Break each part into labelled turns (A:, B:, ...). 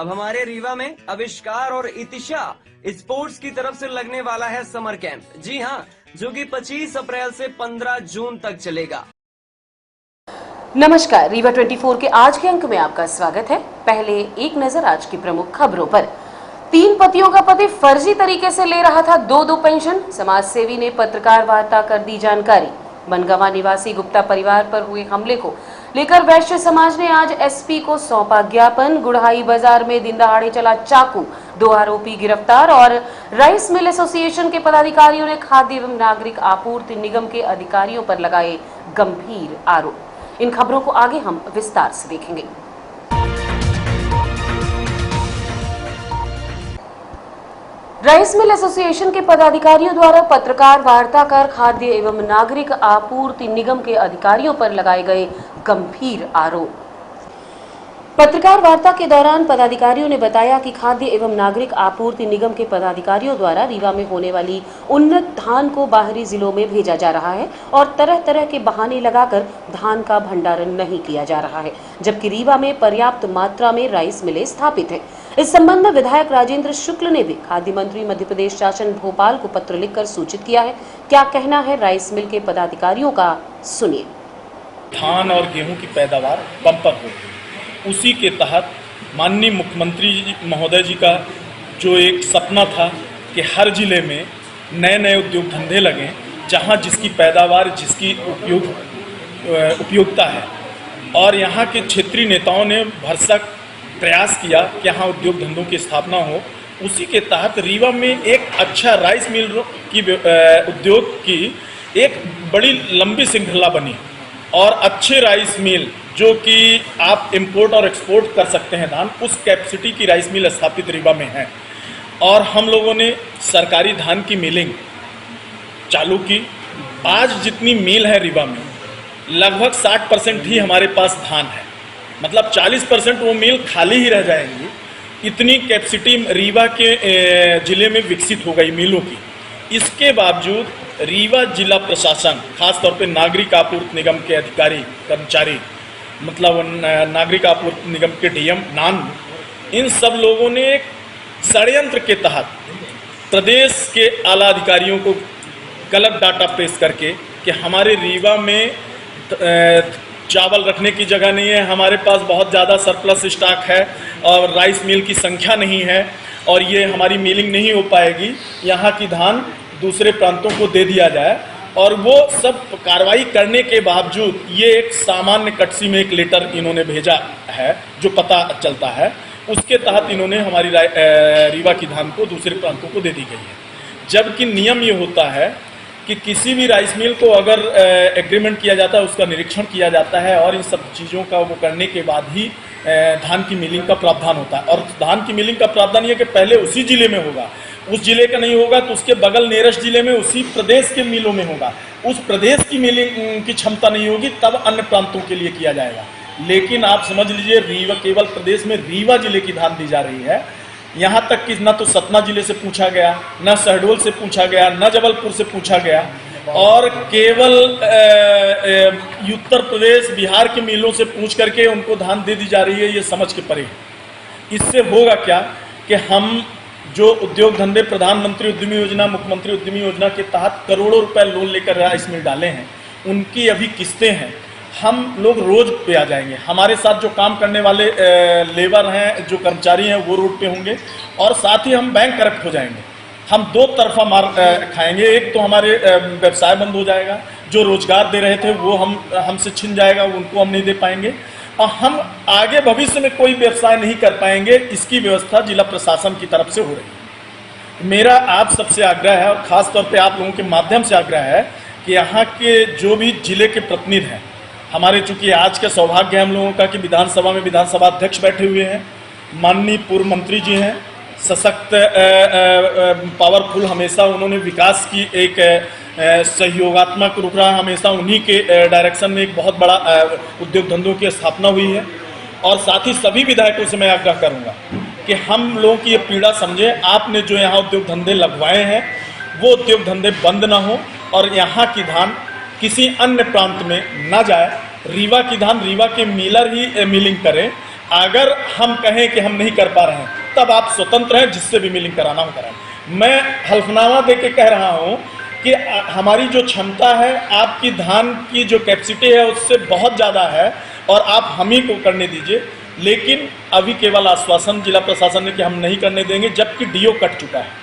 A: अब हमारे रीवा में आविष्कार और इतिशा स्पोर्ट्स की तरफ से लगने वाला है समर कैंप। जी हाँ, जो कि 25 अप्रैल से 15 जून तक चलेगा।
B: नमस्कार, रीवा 24 के आज के अंक में आपका स्वागत है। पहले एक नजर आज की प्रमुख खबरों पर। 3 पतियों का पति फर्जी तरीके से ले रहा था 2-2 पेंशन। समाज सेवी ने पत्रकार वार्ता कर दी जानकारी। बनगावा निवासी गुप्ता परिवार पर हुए हमले को लेकर वैश्य समाज ने आज एसपी को सौंपा ज्ञापन। गुड़हाई बाजार में दिन दहाड़े चला चाकू, 2 आरोपी गिरफ्तार। और राइस मिल एसोसिएशन के पदाधिकारियों ने खाद्य एवं नागरिक आपूर्ति निगम के अधिकारियों पर लगाए गंभीर आरोप। इन खबरों को आगे हम विस्तार से देखेंगे। राइस मिल एसोसिएशन के पदाधिकारियों द्वारा पत्रकार वार्ता कर खाद्य एवं नागरिक आपूर्ति निगम के अधिकारियों पर लगाए गए गंभीर आरोप। पत्रकार वार्ता के दौरान पदाधिकारियों ने बताया कि खाद्य एवं नागरिक आपूर्ति निगम के पदाधिकारियों द्वारा रीवा में होने वाली उन्नत धान को बाहरी जिलों में भेजा जा रहा है और तरह तरह के बहाने लगाकर धान का भंडारण नहीं किया जा रहा है, जबकि रीवा में पर्याप्त मात्रा में राइस मिलें स्थापित है। इस संबंध में विधायक राजेंद्र शुक्ल ने भी खाद्य मंत्री मध्य प्रदेश शासन भोपाल को पत्र लिखकर सूचित किया है। क्या कहना है राइस मिल के पदाधिकारियों का, सुनिए।
C: धान और गेहूं की पैदावार बम्पर हो, उसी के तहत माननीय मुख्यमंत्री महोदय जी का जो एक सपना था कि हर जिले में नए नए उद्योग धंधे लगें, जहां जिसकी पैदावार, जिसकी उपयोगिता है, और यहाँ के क्षेत्रीय नेताओं ने भरसक प्रयास किया कि यहाँ उद्योग धंधों की स्थापना हो। उसी के तहत रीवा में एक अच्छा राइस मिल की उद्योग की एक बड़ी लंबी श्रृंखला बनी और अच्छे राइस मिल जो कि आप इंपोर्ट और एक्सपोर्ट कर सकते हैं धान, उस कैपेसिटी की राइस मिल स्थापित रीवा में है। और हम लोगों ने सरकारी धान की मिलिंग चालू की। आज जितनी मिल है रीवा में, लगभग 60% ही हमारे पास धान है, मतलब 40% वो मिल खाली ही रह जाएंगी। इतनी कैपेसिटी रीवा के ज़िले में विकसित हो गई मिलों की। इसके बावजूद रीवा जिला प्रशासन, खासतौर पे नागरिक आपूर्ति निगम के अधिकारी कर्मचारी, मतलब नागरिक आपूर्ति निगम के डीएम नान, इन सब लोगों ने एक षड्यंत्र के तहत प्रदेश के आला अधिकारियों को गलत डाटा पेश करके कि हमारे रीवा में चावल रखने की जगह नहीं है, हमारे पास बहुत ज़्यादा सरप्लस स्टॉक है और राइस मिल की संख्या नहीं है और ये हमारी मिलिंग नहीं हो पाएगी, यहाँ की धान दूसरे प्रांतों को दे दिया जाए। और वो सब कार्रवाई करने के बावजूद ये एक सामान्य कटसी में एक लेटर इन्होंने भेजा है जो पता चलता है, उसके तहत इन्होंने हमारी रीवा की धान को दूसरे प्रांतों को दे दी गई है। जबकि नियम ये होता है कि किसी भी राइस मिल को अगर एग्रीमेंट किया जाता है, उसका निरीक्षण किया जाता है और इन सब चीज़ों का वो करने के बाद ही धान की मिलिंग का प्रावधान होता है। और धान की मिलिंग का प्रावधान ये कि पहले उसी जिले में होगा, उस जिले का नहीं होगा तो उसके बगल नियरेस्ट जिले में उसी प्रदेश के मिलों में होगा, उस प्रदेश की मिलिंग की क्षमता नहीं होगी तब अन्य प्रांतों के लिए किया जाएगा। लेकिन आप समझ लीजिए, रीवा केवल प्रदेश में रीवा जिले की धान दी जा रही है। यहाँ तक कि न तो सतना जिले से पूछा गया, न शहडोल से पूछा गया, न जबलपुर से पूछा गया, और केवल उत्तर प्रदेश बिहार के मिलों से पूछ करके उनको धान दे दी जा रही है। ये समझ के परे। इससे होगा क्या कि हम जो उद्योग धंधे प्रधानमंत्री उद्यमी योजना, मुख्यमंत्री उद्यमी योजना के तहत करोड़ों रुपए लोन लेकर राइस मिल डाले हैं, उनकी अभी किस्तें हैं। हम लोग रोज पे आ जाएंगे, हमारे साथ जो काम करने वाले लेबर हैं, जो कर्मचारी हैं, वो रोड पे होंगे और साथ ही हम बैंक करप्ट हो जाएंगे। हम 2 तरफा मार खाएंगे। एक तो हमारे व्यवसाय बंद हो जाएगा, जो रोजगार दे रहे थे वो हमसे छिन जाएगा, उनको हम नहीं दे पाएंगे और हम आगे भविष्य में कोई व्यवसाय नहीं कर पाएंगे। इसकी व्यवस्था जिला प्रशासन की तरफ से हो रही है। मेरा आप सबसे आग्रह है और ख़ास तौर पे आप लोगों के माध्यम से आग्रह है कि यहाँ के जो भी जिले के प्रतिनिधि हैं, हमारे चूँकि आज का सौभाग्य है हम लोगों का कि विधानसभा में विधानसभा अध्यक्ष बैठे हुए हैं, माननीय पूर्व मंत्री जी हैं, सशक्त पावरफुल, हमेशा उन्होंने विकास की एक सहयोगात्मक रुख रहा, हमेशा उन्हीं के डायरेक्शन में एक बहुत बड़ा उद्योग धंधों की स्थापना हुई है। और साथ ही सभी विधायकों से मैं आग्रह करूंगा कि हम लोगों की ये पीड़ा समझें। आपने जो यहाँ उद्योग धंधे लगवाए हैं वो उद्योग धंधे बंद ना हो और यहाँ की धान किसी अन्य प्रांत में न जाए। रीवा की धान रीवा के मिलर ही मिलिंग करें। अगर हम कहें कि हम नहीं कर पा रहे हैं, तब आप स्वतंत्र हैं, जिससे भी मिलिंग कराना हो कराएं। मैं हल्फनामा दे के कह रहा हूं कि हमारी जो क्षमता है, आपकी धान की जो कैपेसिटी है उससे बहुत ज़्यादा है, और आप हम ही को करने दीजिए। लेकिन अभी केवल आश्वासन जिला प्रशासन ने कि हम नहीं करने देंगे, जबकि डीओ कट चुका है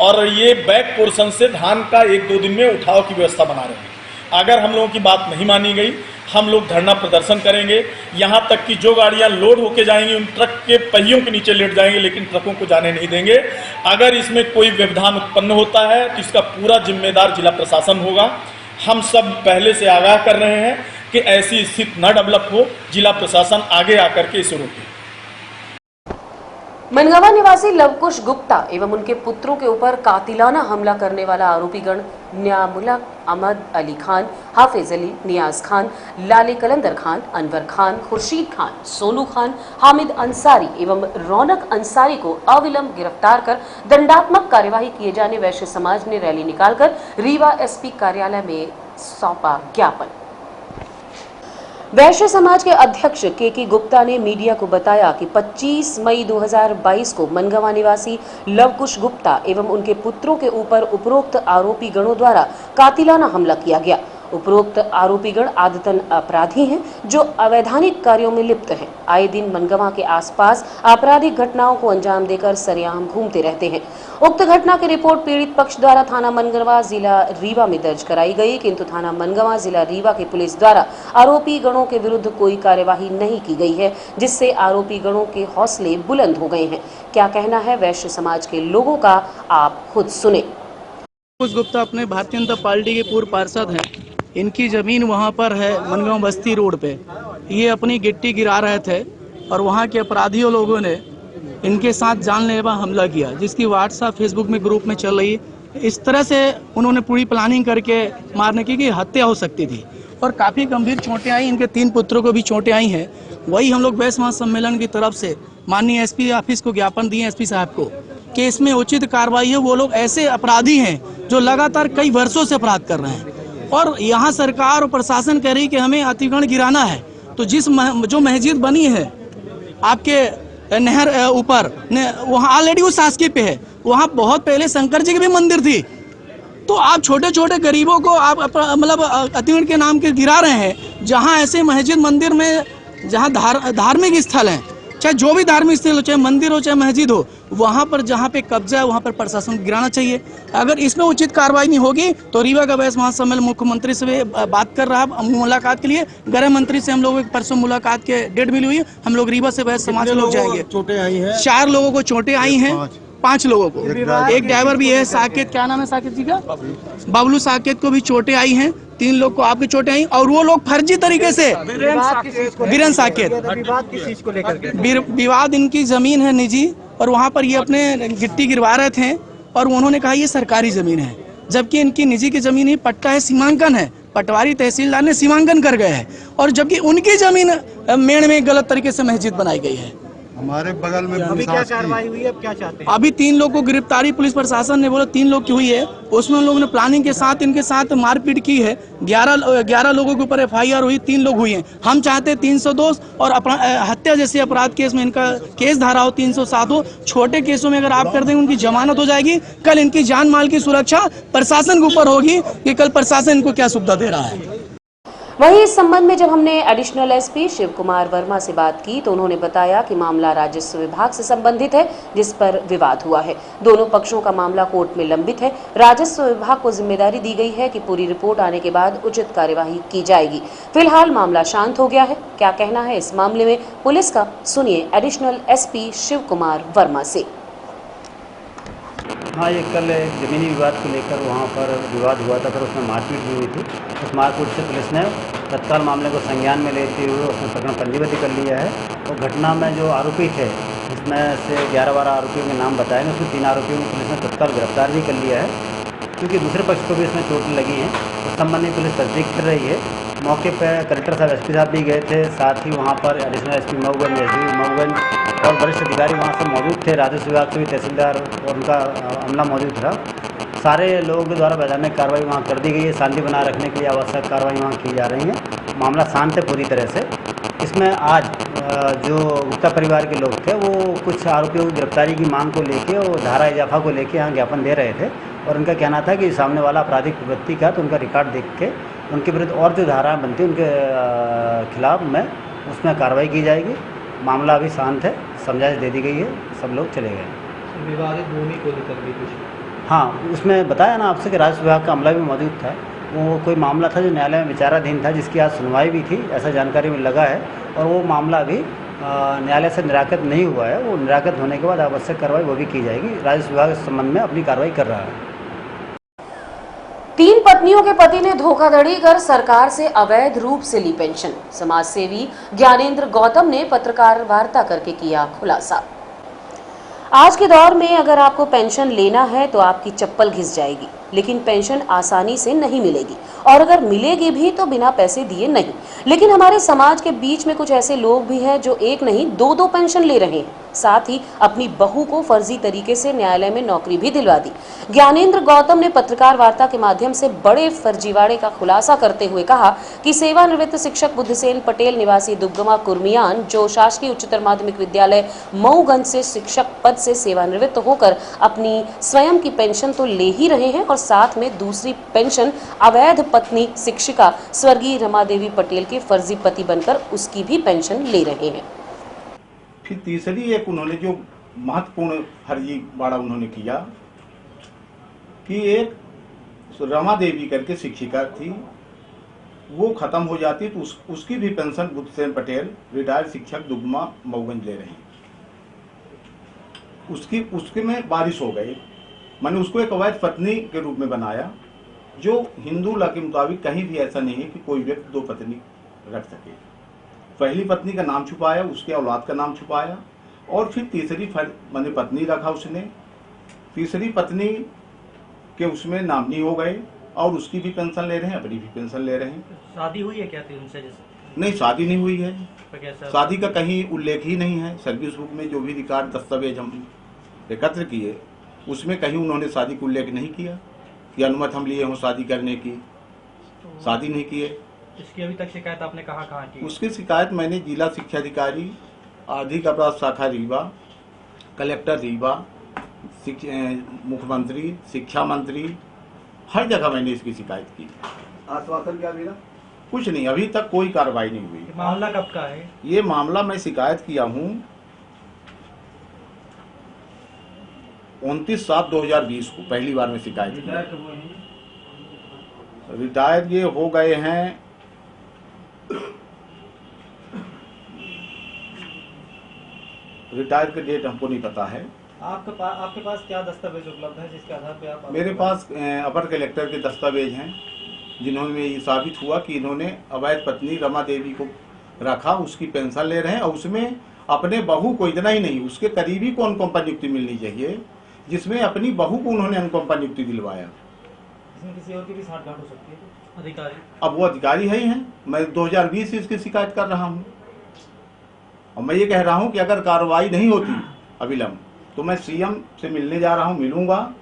C: और ये बैक पोर्शन से धान का 1-2 दिन में उठाव की व्यवस्था बना रहे हैं। अगर हम लोगों की बात नहीं मानी गई, हम लोग धरना प्रदर्शन करेंगे। यहाँ तक कि जो गाड़ियाँ लोड होके जाएंगी उन ट्रक के पहियों के नीचे लेट जाएंगे, लेकिन ट्रकों को जाने नहीं देंगे। अगर इसमें कोई व्यवधान उत्पन्न होता है तो इसका पूरा जिम्मेदार जिला प्रशासन होगा। हम सब पहले से आगाह कर रहे हैं कि ऐसी स्थिति न डेवलप हो, जिला प्रशासन आगे आकर के इसे रोके।
B: मनगावा निवासी लवकुश गुप्ता एवं उनके पुत्रों के ऊपर कातिलाना हमला करने वाला आरोपीगण न्यामुला अहमद अली खान, हाफिज अली, नियाज खान, लाले कलंदर खान, अनवर खान, खुर्शीद खान, सोनू खान, हामिद अंसारी एवं रौनक अंसारी को अविलंब गिरफ्तार कर दंडात्मक कार्यवाही किए जाने वैश्य समाज ने रैली निकालकर रीवा एसपी कार्यालय में सौंपा ज्ञापन। वैश्य समाज के अध्यक्ष के गुप्ता ने मीडिया को बताया कि 25 मई 2022 को मनगावा निवासी लवकुश गुप्ता एवं उनके पुत्रों के ऊपर उपरोक्त आरोपी गणों द्वारा कातिलाना हमला किया गया। उपरोक्त आरोपीगण आदतन अपराधी हैं जो अवैधानिक कार्यों में लिप्त हैं। आए दिन मनगावा के आसपास आपराधिक घटनाओं को अंजाम देकर सरेआम घूमते रहते हैं। उक्त घटना की रिपोर्ट पीड़ित पक्ष द्वारा थाना मनगावा जिला रीवा में दर्ज कराई गई, किंतु थाना मनगावा जिला रीवा की पुलिस द्वारा आरोपी गणों के विरुद्ध कोई कार्यवाही नहीं की गई है, जिससे आरोपी गणों के हौसले बुलंद हो गए हैं। क्या कहना है वैश्य समाज के लोगों का, आप खुद सुने।
D: कुछ गुप्ता अपने भारतीय जनता पार्टी के पूर्व पार्षद हैं। इनकी जमीन वहां पर है मनगांव बस्ती रोड पे। ये अपनी गिट्टी गिरा रहे थे और वहां के अपराधियों लोगों ने इनके साथ जानलेवा हमला किया, जिसकी व्हाट्सएप फेसबुक में ग्रुप में चल रही। इस तरह से उन्होंने पूरी प्लानिंग करके मारने की हत्या हो सकती थी और काफ़ी गंभीर चोटें आई। इनके 3 पुत्रों को भी चोटें आई हैं। वही हम लोग वैश्य समाज सम्मेलन की तरफ से माननीय एसपी ऑफिस को ज्ञापन दिए एसपी साहब को कि इसमें उचित कार्रवाई हो। वो लोग ऐसे अपराधी हैं जो लगातार कई वर्षों से अपराध कर रहे हैं और यहाँ सरकार और प्रशासन कह रही कि हमें अतिक्रमण गिराना है। तो जो मस्जिद बनी है आपके नहर ऊपर, वहाँ ऑलरेडी वो शासकीय पे है। वहाँ बहुत पहले शंकर जी की भी मंदिर थी। तो आप छोटे छोटे गरीबों को आप मतलब अतिक्रमण के नाम के गिरा रहे हैं। जहाँ ऐसे मस्जिद मंदिर में जहाँ धार्मिक स्थल हैं, चाहे जो भी धार्मिक स्थल हो, चाहे मंदिर हो चाहे मस्जिद हो, वहाँ पर जहाँ पे कब्जा है वहाँ पर प्रशासन को गिराना चाहिए। अगर इसमें उचित कार्रवाई नहीं होगी तो रीवा का वैश्य महासम्मेलन मुख्यमंत्री से बात कर रहा है मुलाकात के लिए। गृह मंत्री से हम लोग परसों मुलाकात के डेट मिली हुई है। हम लोग रीवा से वैश्य समाज लोग जाएंगे।
E: चोटें आई हैं
D: 4 लोगों को चोटें आई हैं, 5 लोगों को। एक ड्राइवर भी है साकेत, क्या नाम है साकेत जी का, बबलू साकेत को भी चोटें आई हैं। 3 लोग को आपकी चोटें आई और वो लोग फर्जी तरीके से वीरेंद्र साकेत
E: विवाद किस चीज को लेकर के?
D: विवाद इनकी जमीन है निजी और वहाँ पर ये अपने गिट्टी गिरवा रहे थे और उन्होंने कहा ये सरकारी जमीन है, जबकि इनकी निजी की जमीन ही पट्टा है, सीमांकन है। पटवारी तहसीलदार ने सीमांकन कर गए हैं और जबकि उनकी जमीन मेड़ में गलत तरीके से मस्जिद बनाई गई है।
E: हमारे बगल में
F: अभी क्या कार्रवाई हुई है, अब क्या चाहते हैं?
D: अभी 3 लोग को गिरफ्तारी पुलिस प्रशासन ने बोला 3 लोग की हुई है। उसमें उन लोगों ने प्लानिंग के साथ इनके साथ मारपीट की है। 11 लोगों के ऊपर एफआईआर हुई, 3 लोग हुई हैं। हम चाहते हैं 302 और हत्या जैसे अपराध केस में इनका केस धारा हो 307 हो। छोटे केसों में अगर आप कर देंगे उनकी जमानत हो जाएगी। कल इनकी जान माल की सुरक्षा प्रशासन के ऊपर होगी कि कल प्रशासन इनको क्या सुविधा दे रहा है।
B: वहीं इस संबंध में जब हमने एडिशनल एसपी शिव कुमार वर्मा से बात की तो उन्होंने बताया कि मामला राजस्व विभाग से संबंधित है, जिस पर विवाद हुआ है। दोनों पक्षों का मामला कोर्ट में लंबित है। राजस्व विभाग को जिम्मेदारी दी गई है कि पूरी रिपोर्ट आने के बाद उचित कार्यवाही की जाएगी। फिलहाल मामला शांत हो गया है। क्या कहना है इस मामले में पुलिस का, सुनिए एडिशनल एसपी शिव कुमार वर्मा से।
F: हाँ, ये कल ज़मीनी विवाद को लेकर वहाँ पर विवाद हुआ था, फिर उसमें मारपीट भी हुई थी। उस मारपीट से पुलिस ने तत्काल मामले को संज्ञान में लेते हुए उसमें प्रकरण पंजीबद्ध कर लिया है। और घटना में जो आरोपी थे, जिसमें से 11-12 आरोपियों के नाम बताए गए, उसमें 3 आरोपियों को पुलिस ने तत्काल गिरफ्तार भी कर लिया है, क्योंकि दूसरे पक्ष को भी इसमें चोटें लगी हैं। उस संबंध में पुलिस तस्दीक कर रही है। मौके पर कलेक्टर साहब, एसपी साहब भी गए थे, साथ ही वहाँ पर additional SP Mauganj, SP Mauganj और वरिष्ठ अधिकारी वहाँ से मौजूद थे। राजस्व विभाग के भी तहसीलदार और उनका अमला मौजूद था। सारे लोगों के द्वारा वैधानिक कार्रवाई वहाँ कर दी गई है। शांति बनाए रखने के लिए आवश्यक कार्रवाई वहाँ की जा रही है। मामला शांत है पूरी तरह से। इसमें आज जो गुप्ता परिवार के लोग थे वो कुछ आरोपियों की गिरफ्तारी की मांग को लेके और धारा इजाफा को लेके यहाँ ज्ञापन दे रहे थे और उनका कहना था कि सामने वाला आपराधिक प्रवृत्ति का तो उनका रिकॉर्ड देख के उनके विरुद्ध और जो धाराएं बनती उनके खिलाफ में उसमें कार्रवाई की जाएगी। मामला अभी शांत है, समझाइश दे दी गई है, सब लोग चले गए।
G: विवादित भूमि को लेकर भी कुछ
F: हाँ, उसमें बताया ना आपसे कि राजस्व विभाग का अमला भी मौजूद था। वो कोई मामला था जो न्यायालय में विचाराधीन था, जिसकी आज सुनवाई भी थी, ऐसा जानकारी में लगा है। और वो मामला अभी न्यायालय से निराकृत नहीं हुआ है। वो निराकृत होने के बाद आवश्यक कार्रवाई वो भी की जाएगी। राजस्व विभाग इस संबंध में अपनी कार्रवाई कर रहा है।
B: 3 पत्नियों के पति ने धोखाधड़ी कर सरकार से अवैध रूप से ली पेंशन। समाजसेवी ज्ञानेंद्र गौतम ने पत्रकार वार्ता करके किया खुलासा। आज के दौर में अगर आपको पेंशन लेना है तो आपकी चप्पल घिस जाएगी, लेकिन पेंशन आसानी से नहीं मिलेगी और अगर मिलेगी भी तो बिना पैसे दिए नहीं। लेकिन हमारे समाज के बीच में कुछ ऐसे लोग भी हैं जो एक नहीं 2-2 पेंशन ले रहे हैं, साथ ही अपनी बहू को फर्जी तरीके से न्यायालय में नौकरी भी दिलवा दी। ज्ञानेंद्र गौतम ने पत्रकार वार्ता के माध्यम से बड़े फर्जीवाड़े का खुलासा करते हुए कहा कि सेवानिवृत्त शिक्षक बुद्धसेन पटेल निवासी दुग्गमा कुर्मियान, जो शासकीय उच्चतर माध्यमिक विद्यालय मऊगंज से शिक्षक पद से सेवानिवृत्त होकर अपनी स्वयं की पेंशन तो ले ही रहे हैं और साथ में दूसरी पेंशन अवैध पत्नी शिक्षिका स्वर्गीय रमा देवी पटेल के फर्जी पति बनकर उसकी भी पेंशन ले रहे हैं।
H: फिर तीसरी एक उन्होंने जो महत्वपूर्ण फर्जीवाड़ा उन्होंने किया कि एक रमा देवी करके शिक्षिका थी, वो खत्म हो जाती तो उसकी भी पेंशन बुद्धसेन पटेल रिटायर्ड शिक्षक दुग्गमा मऊगंज ले रहे हैं। उसके में बारिश हो गई। मैंने उसको एक अवैध पत्नी के रूप में बनाया, जो हिंदू लॉ के मुताबिक कहीं भी ऐसा नहीं है कि कोई व्यक्ति 2 पत्नी रख सके। पहली पत्नी का नाम छुपाया, उसके औलाद का नाम छुपाया और फिर तीसरी मैंने पत्नी रखा उसने। तीसरी पत्नी के उसमें नामनी हो गए और उसकी भी पेंशन ले रहे हैं, अपनी भी पेंशन ले रहे हैं।
G: शादी हुई है क्या थी उनसे? जैसे
H: नहीं, शादी नहीं हुई है।
G: तो
H: शादी का कहीं उल्लेख ही नहीं है। सर्विस बुक में जो भी रिकॉर्ड दस्तावेज हम एकत्र किए उसमें कहीं उन्होंने शादी का उल्लेख नहीं किया कि अनुमति हम लिए हों शादी करने की। शादी नहीं किए।
G: इसकी अभी तक शिकायत आपने कहाँ की?
H: उसकी शिकायत मैंने जिला शिक्षा अधिकारी, आर्थिक अपराध शाखा रीवा, कलेक्टर रीवा, मुख्यमंत्री, शिक्षा मंत्री, हर जगह मैंने इसकी शिकायत की। आश्वासन क्या मिला? कुछ नहीं, अभी तक कोई कार्रवाई नहीं हुई।
G: मामला कब का है?
H: ये मामला मैं शिकायत किया हूँ 29/7/2020 को पहली बार में शिकायत की। रिटायर ये हो गए हैं रिटायर के डेट हमको नहीं पता है।
G: आपके पास क्या दस्तावेज उपलब्ध है जिसके आधार पे आप?
H: मेरे पास अपर कलेक्टर के दस्तावेज हैं जिन्होंने ये साबित हुआ कि इन्होंने अवैध पत्नी रमा देवी को रखा, उसकी पेंशन ले रहे हैं और उसमें अपने बहू को, इतना ही नहीं उसके करीबी को अनुकंपा नियुक्ति मिलनी चाहिए, जिसमें अपनी बहू को उन्होंने अनुकंपा नियुक्ति दिलवाया।
G: इसमें किसी और की भी साठगांठ हो सकती है? अधिकारी
H: अब वो अधिकारी है ही हैं। मैं 2020 से इसकी शिकायत कर रहा हूँ और मैं ये कह रहा हूँ कि अगर कार्रवाई नहीं होती अविलंब तो मैं सीएम से मिलने जा रहा हूँ, मिलूंगा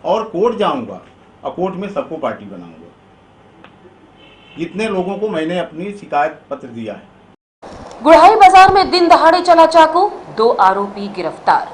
H: और कोर्ट जाऊंगा और कोर्ट में सबको पार्टी बनाऊंगा। जितने लोगों को मैंने अपनी शिकायत पत्र दिया है।
B: गुड़ाई बाजार में दिन दहाड़े चला चाकू, 2 आरोपी गिरफ्तार।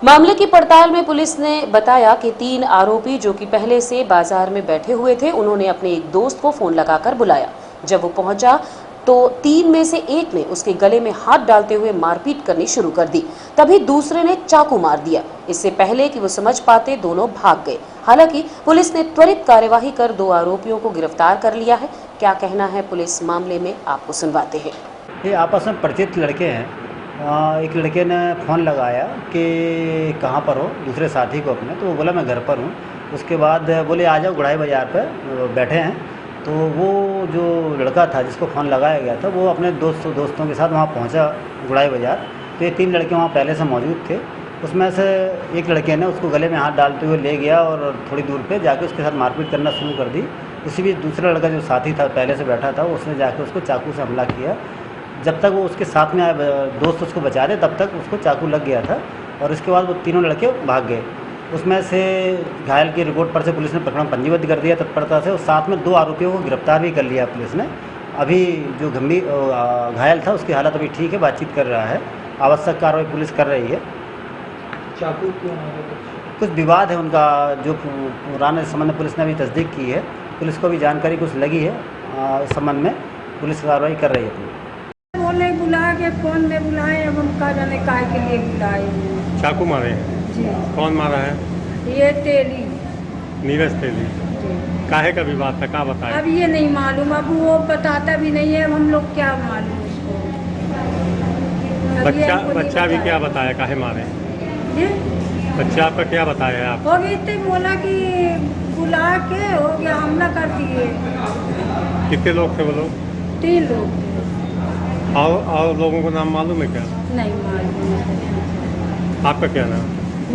B: मामले की पड़ताल में पुलिस ने बताया कि 3 आरोपी जो कि पहले से बाजार में बैठे हुए थे, उन्होंने अपने एक दोस्त को फोन लगाकर बुलाया। जब वो पहुंचा तो 3 में से एक ने उसके गले में हाथ डालते हुए मारपीट करनी शुरू कर दी। तभी दूसरे ने चाकू मार दिया। इससे पहले कि वो समझ पाते दोनों भाग गए। हालांकि पुलिस ने त्वरित कार्यवाही कर 2 आरोपियों को गिरफ्तार कर लिया है। क्या कहना है पुलिस मामले में, आपको सुनवाते हैं।
F: ये आपस में परिचित लड़के हैं। एक लड़के ने फ़ोन लगाया कि कहाँ पर हो, दूसरे साथी को अपने, तो वो बोला मैं घर पर हूँ। उसके बाद बोले आ जाओ गुड़ाई बाज़ार पर बैठे हैं। तो वो जो लड़का था जिसको फ़ोन लगाया गया था वो अपने दोस्तों के साथ वहाँ पहुँचा गुड़ाई बाज़ार। तो ये 3 लड़के वहाँ पहले से मौजूद थे। उसमें से एक लड़के ने उसको गले में हाथ डालते हुए ले गया और थोड़ी दूर पे जाके उसके साथ मारपीट करना शुरू कर दी। उसी बीच दूसरा लड़का जो साथी था पहले से बैठा था, उसने जाके उसको चाकू से हमला किया। जब तक वो उसके साथ में आए दोस्त उसको बचा रहे तब तक उसको चाकू लग गया था और इसके बाद वो तीनों लड़के भाग गए। उसमें से घायल की रिपोर्ट पर से पुलिस ने प्रकरण पंजीबद्ध कर दिया तत्परता से और साथ में 2 आरोपियों को गिरफ्तार भी कर लिया पुलिस ने। अभी जो गंभीर घायल था उसकी हालत अभी ठीक है, बातचीत कर रहा है। आवश्यक कार्रवाई पुलिस कर रही है।
G: चाकू क्यों मारे?
F: कुछ विवाद है उनका, जो पुराने संबंध में पुलिस ने अभी तस्दीक की है। पुलिस को भी जानकारी कुछ लगी है, इस संबंध में पुलिस कार्रवाई कर रही है।
I: बोले बुला के फोन में बुलाए, अब हम कहा जाने काहे के लिए बुलाए।
J: चाकू मारे?
I: जी।
J: कौन मारा है?
I: ये तेली,
J: नीरज तेली। काहे का विवाद था, क्या बताया?
I: अब ये नहीं मालूम, अब वो बताता भी नहीं है, अब हम लोग क्या मालूम उसको।
J: बच्चा भी क्या बताया, काहे मारे?
I: जी?
J: बच्चा आपका क्या बताया? आप
I: हो गई तो बोला कि बुला के हो गया, हमला कर दिए।
J: कितने लोग थे वो लोग?
I: 3 लोग थे।
J: और लोगों को नाम मालूम है क्या?
I: नहीं मालूम।
J: आपका क्या नाम?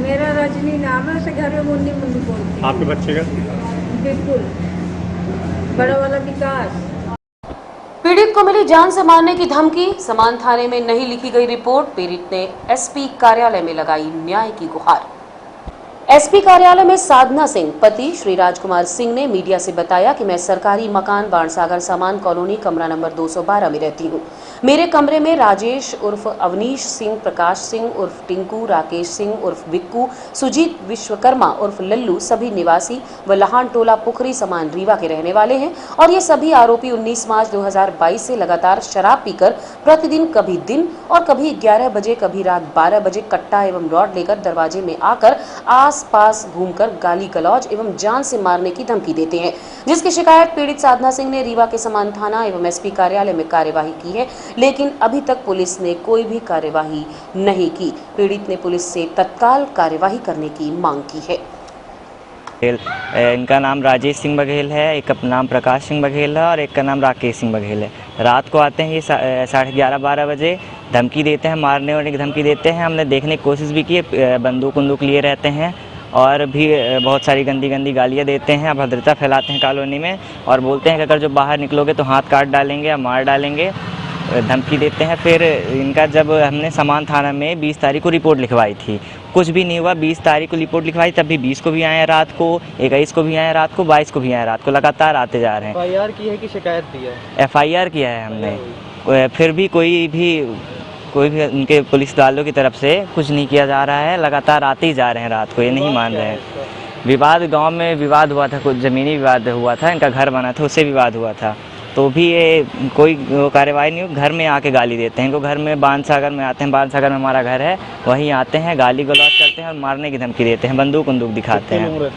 I: मेरा रजनी नाम है, उसे घर में मुन्नी मुन्नी बोलती।
J: आपके बच्चे का?
I: बिल्कुल, बड़ा वाला विकास।
B: पीड़ित को मिली जान से मारने की धमकी, समान थाने में नहीं लिखी गई रिपोर्ट, पीड़ित ने एसपी कार्यालय में लगाई न्याय की गुहार। एसपी कार्यालय में साधना सिंह पति श्री राजकुमार सिंह ने मीडिया से बताया कि मैं सरकारी मकान बाणसागर सामान कॉलोनी कमरा नंबर 212 में रहती हूँ। मेरे कमरे में राजेश उर्फ अवनीश सिंह, प्रकाश सिंह उर्फ टिंकू, राकेश सिंह उर्फ बिक्कू, सुजीत विश्वकर्मा उर्फ लल्लू सभी निवासी व लहान टोला पुखरी समान रीवा के रहने वाले हैं और ये सभी आरोपी 19 मार्च 2022 से लगातार शराब पीकर प्रतिदिन कभी दिन और कभी 11 बजे कभी रात 12 बजे कट्टा एवं रॉड लेकर दरवाजे में आकर आस-पास घूमकर गाली गलौज एवं जान से मारने की धमकी देते हैं, जिसकी शिकायत पीड़ित साधना सिंह ने रीवा के समान थाना एवं एसपी कार्यालय में कार्यवाही की है, लेकिन अभी तक पुलिस ने कोई भी कार्यवाही नहीं की। पीड़ित ने पुलिस से तत्काल कार्यवाही करने की मांग की है।
K: इनका नाम राजेश सिंह बघेल है, एक का नाम प्रकाश सिंह बघेल है और एक का नाम राकेश सिंह बघेल है। रात को आते हैं ये 11:30-12 बजे, धमकी देते हैं, मारने वाले की धमकी देते हैं। हमने देखने की कोशिश भी की, बंदूक लिए रहते हैं और भी बहुत सारी गंदी गंदी गालियाँ देते हैं, अभद्रता फैलाते हैं कॉलोनी में और बोलते हैं कि अगर जो बाहर निकलोगे तो हाथ काट डालेंगे या मार डालेंगे, धमकी देते हैं। फिर इनका जब हमने समान थाना में 20 तारीख को रिपोर्ट लिखवाई थी, कुछ भी नहीं हुआ। 20 तारीख को रिपोर्ट लिखवाई, तब भी 20 को भी आए रात को, 21 को भी आए रात को, 22 को भी आए रात को, लगातार आते जा रहे हैं।
G: FIR की है कि शिकायत दी है?
K: FIR किया है हमने, फिर भी कोई भी उनके पुलिस वालों की तरफ से कुछ नहीं किया जा रहा है। लगातार आते ही जा रहे हैं रात को, ये नहीं मान रहे हैं। विवाद गाँव में विवाद हुआ था, कुछ ज़मीनी विवाद हुआ था, इनका घर बना था उससे विवाद हुआ था, तो भी ये कोई कार्रवाई नहीं हुई। घर में आके गाली देते हैं, इनको घर में बाणसागर में आते हैं, बाणसागर में हमारा घर है, वहीं आते हैं, गाली गलौज करते हैं और मारने की धमकी देते हैं, बंदूक दिखाते हैं।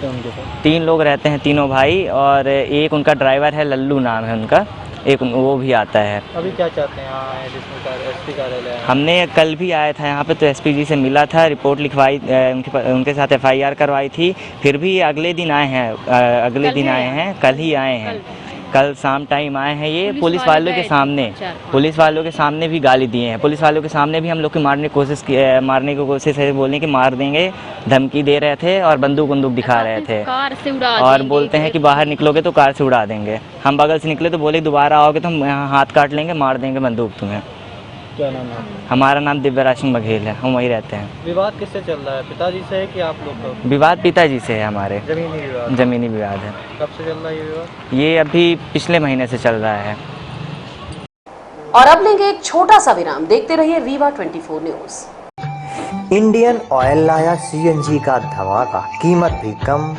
K: 3 लोग रहते हैं, तीनों भाई, और एक उनका ड्राइवर है, लल्लू नाम है उनका, एक वो भी आता है।
G: अभी क्या चाहते हैं यहाँ एसपी कार्यालय?
K: हमने कल भी आया था यहाँ पे, तो एसपी जी से मिला था, रिपोर्ट लिखवाई, उनके साथ FIR करवाई थी, फिर भी अगले दिन आए हैं, कल ही आए हैं, कल शाम टाइम आए हैं। ये पुलिस वालों के सामने भी गाली दिए हैं, पुलिस वालों के सामने भी हम लोग की मारने की कोशिश है, बोलने की मार देंगे, धमकी दे रहे थे और बंदूक दिखा रहे थे और बोलते हैं कि बाहर निकलोगे तो कार से उड़ा देंगे। हम बगल से निकले तो बोले दोबारा आओगे तो हम यहाँ हाथ काट लेंगे, मार देंगे बंदूक तुम्हें।
G: क्या नाम है?
K: हमारा नाम दिव्यराज सिंह बघेल है, हम वहीं रहते हैं।
G: विवाद किससे चल रहा है, पिताजी से है कि आप लोग का?
K: विवाद पिताजी से है हमारे,
G: जमीनी
K: विवाद है।
G: कब से चल रहा है ये विवाद?
K: ये अभी पिछले महीने से चल रहा है।
B: और अब लेंगे एक छोटा सा विराम, देखते रहिए रीवा 24 न्यूज।
L: इंडियन ऑयल लाया CNG का धमाका, कीमत भी कम,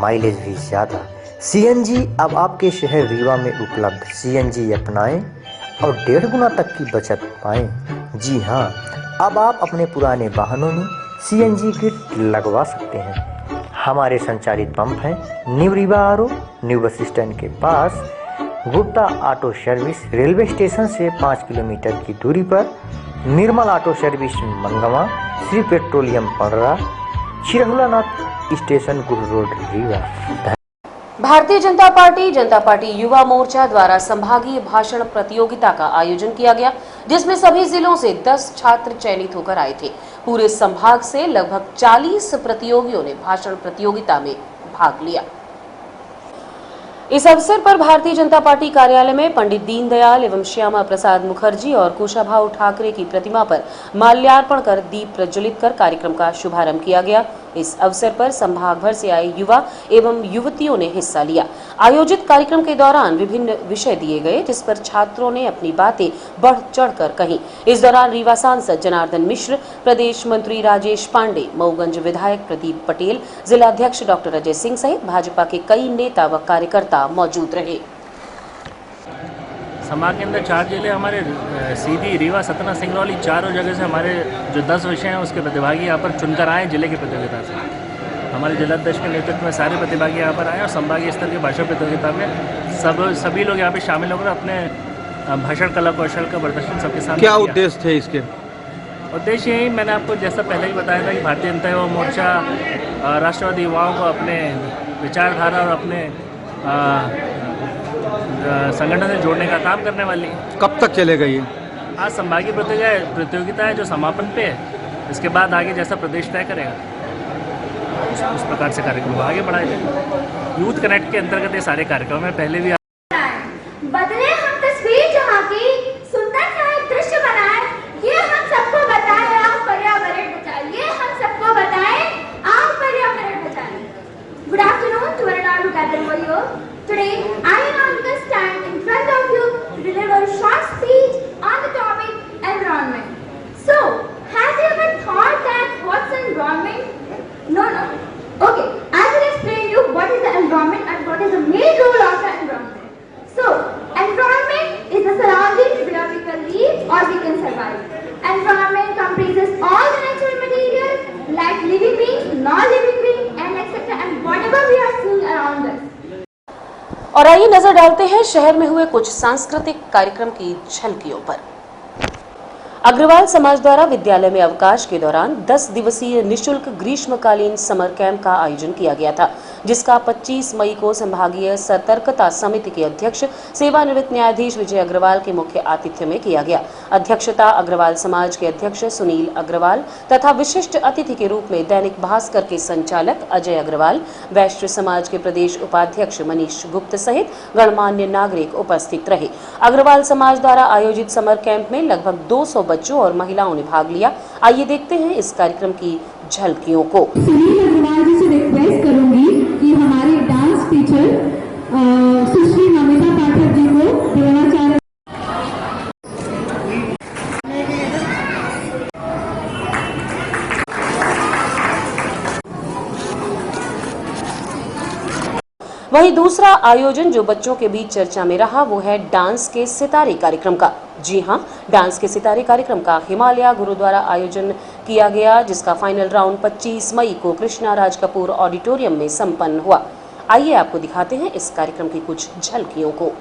L: माइलेज भी ज्यादा। CNG अब आपके शहर रीवा में उपलब्ध। CNG अपनाएं और 1.5 गुना तक की बचत पाएं। जी हाँ, अब आप अपने पुराने वाहनों में CNG किट लगवा सकते हैं। हमारे संचालित पंप हैं new Rewa RO, new bus stand के पास, Gupta auto service, railway station से 5 किलोमीटर की दूरी पर, निर्मल ऑटो सर्विस मंगवा, श्री पेट्रोलियम पड़रा, चिरहुलानाथ स्टेशन गुरु रोड रीवा।
B: भारतीय जनता पार्टी युवा मोर्चा द्वारा संभागीय भाषण प्रतियोगिता का आयोजन किया गया, जिसमें सभी जिलों से 10 छात्र चयनित होकर आए थे। पूरे संभाग से लगभग 40 प्रतियोगियों ने भाषण प्रतियोगिता में भाग लिया। इस अवसर पर भारतीय जनता पार्टी कार्यालय में पंडित दीनदयाल एवं श्यामा प्रसाद मुखर्जी और कुशाभाऊ ठाकरे की प्रतिमा पर माल्यार्पण कर दीप प्रज्वलित कर कार्यक्रम का शुभारंभ किया गया। इस अवसर पर संभाग भर से आए युवा एवं युवतियों ने हिस्सा लिया। आयोजित कार्यक्रम के दौरान विभिन्न विषय दिए गए, जिस पर छात्रों ने अपनी बातें बढ़ चढ़कर कही। इस दौरान रीवा सांसद जनार्दन मिश्र, प्रदेश मंत्री राजेश पांडे, मऊगंज विधायक प्रदीप पटेल, जिला अध्यक्ष डॉक्टर अजय सिंह सहित भाजपा के कई नेता व कार्यकर्ता मौजूद रहे।
M: समाज के अंदर 4 जिले हमारे सीधी, रीवा, सतना, सिंगरौली, चारों जगह से हमारे जो 10 विषय हैं उसके प्रतिभागी यहाँ पर चुनकर आए जिले की प्रतियोगिता से। हमारे जिलाध्यक्ष के नेतृत्व में सारे प्रतिभागी यहाँ पर आए और संभागीय स्तर की भाषण प्रतियोगिता में सभी लोग यहाँ पे शामिल होकर अपने भाषण कला कौशल का प्रदर्शन सबके सामने।
E: क्या उद्देश्य थे इसके?
M: उद्देश्य यही मैंने आपको जैसा पहले ही बताया था कि भारतीय जनता युवा मोर्चा राष्ट्रवादी युवाओं को अपने विचारधारा और अपने संगठन से जोड़ने का काम करने वाली है।
E: कब तक चलेगा ये?
M: आज संभागीय प्रतियोगिता है जो समापन पे है। इसके बाद आगे जैसा प्रदेश तय करेगा उस प्रकार से कार्यक्रम को आगे बढ़ाया जाएगा। यूथ कनेक्ट के अंतर्गत ये सारे कार्यक्रम है। पहले भी
N: बदले हम तस्वीर जहाँ की सुंदर सा एक दृश्य बनाए, ये हम सबको बताए आप पर्यावरण बचाइए, हम सबको बताए आप पर्यावरण बचाइए। Good afternoon to all who gather over here. Today I am going to stand in front of you to deliver a short speech on the topic environment. So, have you ever thought that what's environment? No. Okay, I will explain you what is the environment and what is the main role of the environment. So, environment is the surroundings where we can live or we can survive. Environment comprises all the natural material like living beings, non-living beings, and etc. and whatever we are seeing around us.
B: और आइए नजर डालते हैं शहर में हुए कुछ सांस्कृतिक कार्यक्रम की झलकियों पर। अग्रवाल समाज द्वारा विद्यालय में अवकाश के दौरान 10 दिवसीय निशुल्क ग्रीष्मकालीन समर कैंप का आयोजन किया गया था, जिसका 25 मई को संभागीय सतर्कता समिति के अध्यक्ष सेवानिवृत्त न्यायाधीश विजय अग्रवाल के मुख्य आतिथ्य में किया गया। अध्यक्षता अग्रवाल समाज के अध्यक्ष सुनील अग्रवाल तथा विशिष्ट अतिथि के रूप में दैनिक भास्कर के संचालक अजय अग्रवाल, वैश्य समाज के प्रदेश उपाध्यक्ष मनीष गुप्त सहित गणमान्य नागरिक उपस्थित रहे। अग्रवाल समाज द्वारा आयोजित समर कैंप में लगभग 200 बच्चों और महिलाओं ने भाग लिया। आइए देखते हैं इस कार्यक्रम की झलकियों को।
O: सुनील अग्रवाल जी से रिक्वेस्ट करूंगी कि हमारे डांस टीचर सुश्री नमिता पाठक जी को द्रोणाचार्य
B: वहीं दूसरा आयोजन जो बच्चों के बीच चर्चा में रहा वो है डांस के सितारे कार्यक्रम का। जी हां, डांस के सितारे कार्यक्रम का हिमालय गुरुद्वारा आयोजन किया गया, जिसका फाइनल राउंड 25 मई को कृष्णा राज कपूर ऑडिटोरियम में संपन्न हुआ। आइए आपको दिखाते हैं इस कार्यक्रम की कुछ झलकियों को।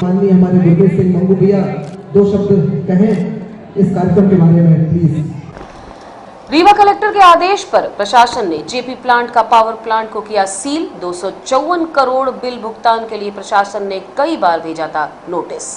P: माननीय हमारे गुरदेव सिंह मंगू भैया 2 शब्द कहें इस कार्यक्रम के बारे में प्लीज।
B: रीवा कलेक्टर के आदेश पर प्रशासन ने जेपी प्लांट का पावर प्लांट को किया सील। 254 करोड़ बिल भुगतान के लिए प्रशासन ने कई बार भेजा था नोटिस।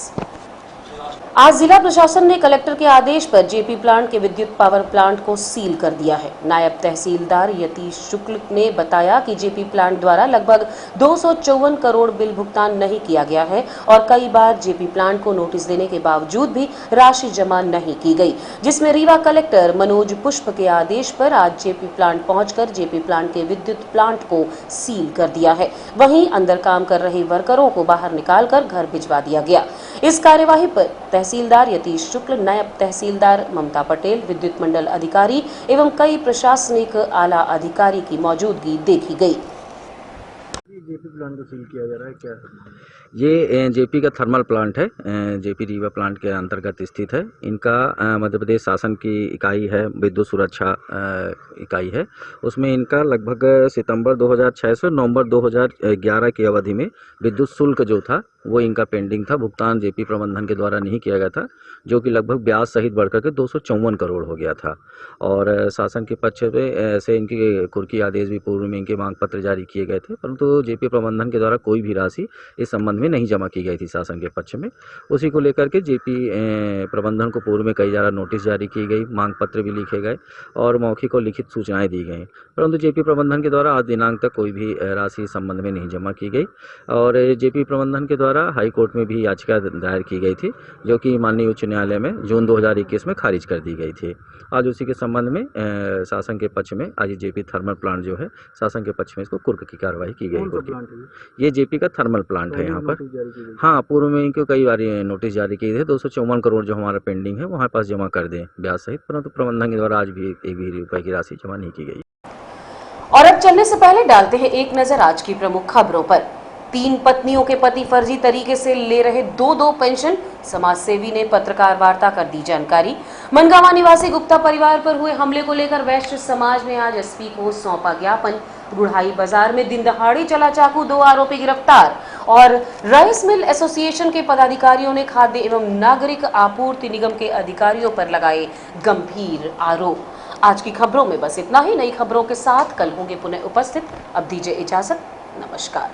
B: आज जिला प्रशासन ने कलेक्टर के आदेश पर जेपी प्लांट के विद्युत पावर प्लांट को सील कर दिया है। नायब तहसीलदार यतीश शुक्ल ने बताया कि जेपी प्लांट द्वारा लगभग 254 करोड़ बिल भुगतान नहीं किया गया है और कई बार जेपी प्लांट को नोटिस देने के बावजूद भी राशि जमा नहीं की गई, जिसमें रीवा कलेक्टर मनोज पुष्प के आदेश पर आज जेपी प्लांट पहुंचकर जेपी प्लांट के विद्युत प्लांट को सील कर दिया है। वहीं अंदर काम कर रहे वर्करों को बाहर निकालकर घर भिजवा दिया गया। इस कार्यवाही पर तहसीलदार यतीश शुक्ल, नायब तहसीलदार ममता पटेल, विद्युत मंडल अधिकारी एवं कई प्रशासनिक आला अधिकारी की मौजूदगी देखी गई।
Q: जेपी प्लांट को सील किया जा रहा है, क्या
R: ये जेपी का थर्मल प्लांट है, जेपी रीवा प्लांट के अंतर्गत स्थित है। इनका मध्य प्रदेश शासन की इकाई है, विद्युत सुरक्षा इकाई है। उसमें इनका लगभग सितंबर 2006 से नवंबर 2011 की अवधि में विद्युत शुल्क जो था वो इनका पेंडिंग था, भुगतान जेपी प्रबंधन के द्वारा नहीं किया गया था, जो कि लगभग ब्याज सहित बढ़कर के 254 करोड़ हो गया था। और शासन के पक्ष से इनकी कुर्की आदेश भी पूर्व में इनके मांग पत्र जारी किए गए थे, परंतु जेपी प्रबंधन के द्वारा कोई भी राशि इस संबंध में नहीं जमा की गई थी शासन के पक्ष में। उसी को लेकर के जेपी प्रबंधन को पूर्व में कई बार नोटिस जारी की गई, मांग पत्र भी लिखे गए और मौखिक और लिखित सूचनाएं दी गई, परंतु जेपी प्रबंधन के द्वारा आज दिनांक तक कोई भी राशि इस संबंध में नहीं जमा की गई। और जेपी प्रबंधन के द्वारा हाई कोर्ट में भी याचिका दायर की गई थी, जो कि माननीय उच्च न्यायालय में जून 2021 में खारिज कर दी गई थी। आज उसी के संबंध में शासन के पक्ष में आज जेपी थर्मल प्लांट जो है शासन के पक्ष में इसको कुर्क की कार्रवाई की गई। ये जेपी का थर्मल प्लांट है यहाँ पर। हाँ, पूर्व में इनको कई बार नोटिस जारी किए थे, 254 करोड़ जो हमारा पेंडिंग है वो हमारे पास जमा कर दें ब्याज सहित, परंतु प्रबंधन के द्वारा आज भी एक भी रुपए की राशि जमा नहीं की गई।
B: और अब चलने से पहले डालते हैं एक नजर आज की प्रमुख खबरों पर। 3 पत्नियों के पति फर्जी तरीके से ले रहे 2-2 पेंशन, समाजसेवी ने पत्रकार वार्ता कर दी जानकारी। मनगावा निवासी गुप्ता परिवार पर हुए हमले को लेकर वैश्य समाज ने आज एसपी को सौंपा ज्ञापन। बुढ़ाई बाजार में दिन दहाड़े चला चाकू, 2 आरोपी गिरफ्तार। और राइस मिल एसोसिएशन के पदाधिकारियों ने खाद्य एवं नागरिक आपूर्ति निगम के अधिकारियों पर लगाए गंभीर आरोप। आज की खबरों में बस इतना ही। नई खबरों के साथ कल होंगे पुनः उपस्थित। अब दीजिए इजाजत, नमस्कार।